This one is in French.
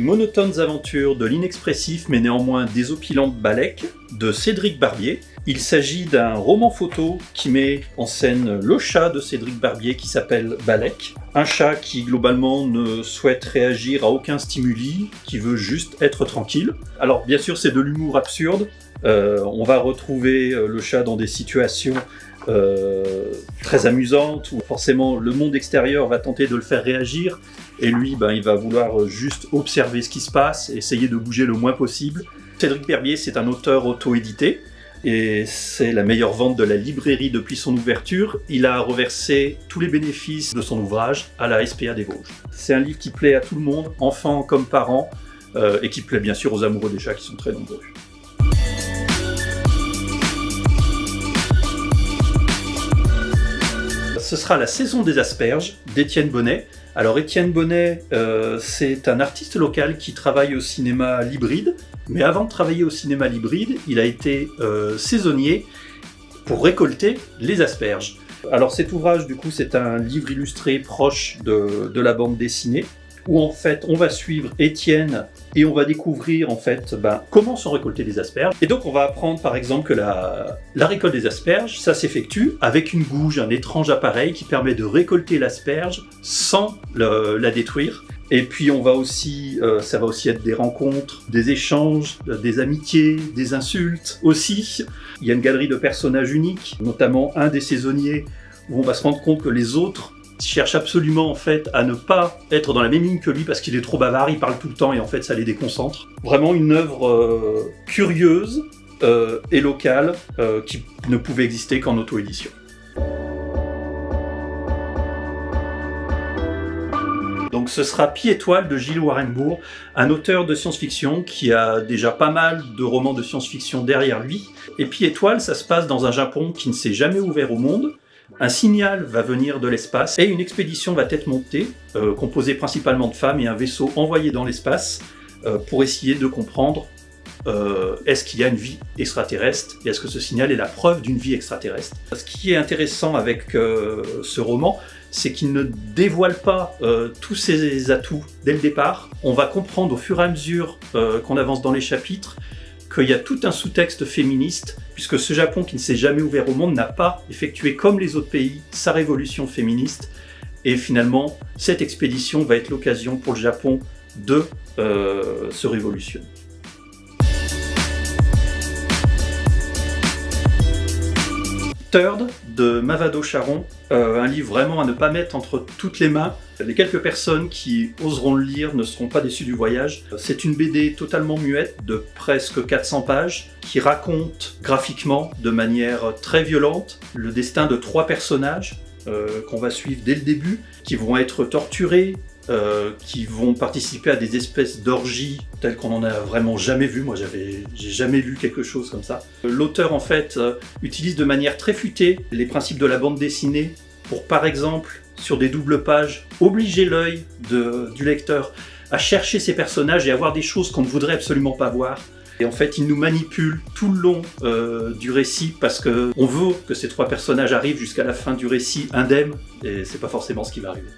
monotones aventures de l'inexpressif mais néanmoins désopilante Balek de Cédric Barbier. Il s'agit d'un roman photo qui met en scène le chat de Cédric Barbier qui s'appelle Balek. Un chat qui globalement ne souhaite réagir à aucun stimuli, qui veut juste être tranquille. Alors bien sûr c'est de l'humour absurde, on va retrouver le chat dans des situations très amusantes où forcément le monde extérieur va tenter de le faire réagir et lui il va vouloir juste observer ce qui se passe, essayer de bouger le moins possible. Cédric Barbier c'est un auteur auto-édité et c'est la meilleure vente de la librairie depuis son ouverture. Il a reversé tous les bénéfices de son ouvrage à la SPA des Vosges. C'est un livre qui plaît à tout le monde, enfants comme parents, et qui plaît bien sûr aux amoureux des chats qui sont très nombreux. Ce sera La saison des asperges d'Étienne Bonnet. Alors Étienne Bonnet, c'est un artiste local qui travaille au cinéma l'Hybride, mais avant de travailler au cinéma l'Hybride, il a été saisonnier pour récolter les asperges. Alors cet ouvrage, du coup, c'est un livre illustré proche de la bande dessinée, où en fait on va suivre Étienne et on va découvrir en fait comment sont récoltées les asperges. Et donc on va apprendre par exemple que la récolte des asperges, ça s'effectue avec une gouge, un étrange appareil qui permet de récolter l'asperge sans la détruire. Et puis on va aussi, ça va aussi être des rencontres, des échanges, des amitiés, des insultes aussi. Il y a une galerie de personnages uniques, notamment un des saisonniers où on va se rendre compte que les autres cherche absolument en fait à ne pas être dans la même ligne que lui parce qu'il est trop bavard, il parle tout le temps et en fait ça les déconcentre. Vraiment une œuvre curieuse et locale qui ne pouvait exister qu'en auto-édition. Donc ce sera Pied-Étoile de Gilles Warrenbourg, un auteur de science-fiction qui a déjà pas mal de romans de science-fiction derrière lui. Et Pied-Étoile, ça se passe dans un Japon qui ne s'est jamais ouvert au monde. Un signal va venir de l'espace et une expédition va être montée, composée principalement de femmes et un vaisseau envoyé dans l'espace pour essayer de comprendre est-ce qu'il y a une vie extraterrestre et est-ce que ce signal est la preuve d'une vie extraterrestre. Ce qui est intéressant avec ce roman, c'est qu'il ne dévoile pas tous ses atouts dès le départ. On va comprendre au fur et à mesure qu'on avance dans les chapitres qu'il y a tout un sous-texte féministe, puisque ce Japon qui ne s'est jamais ouvert au monde n'a pas effectué comme les autres pays sa révolution féministe, et finalement cette expédition va être l'occasion pour le Japon de se révolutionner. Third de Mavado Charon, un livre vraiment à ne pas mettre entre toutes les mains. Les quelques personnes qui oseront le lire ne seront pas déçues du voyage. C'est une BD totalement muette de presque 400 pages qui raconte graphiquement de manière très violente le destin de 3 personnages qu'on va suivre dès le début, qui vont être torturés, qui vont participer à des espèces d'orgies telles qu'on n'en a vraiment jamais vu. Moi j'ai jamais lu quelque chose comme ça. L'auteur en fait utilise de manière très futée les principes de la bande dessinée pour par exemple sur des doubles pages obliger l'œil du lecteur à chercher ces personnages et à voir des choses qu'on ne voudrait absolument pas voir. Et en fait, il nous manipule tout le long du récit parce qu'on veut que ces 3 personnages arrivent jusqu'à la fin du récit indemnes et c'est pas forcément ce qui va arriver.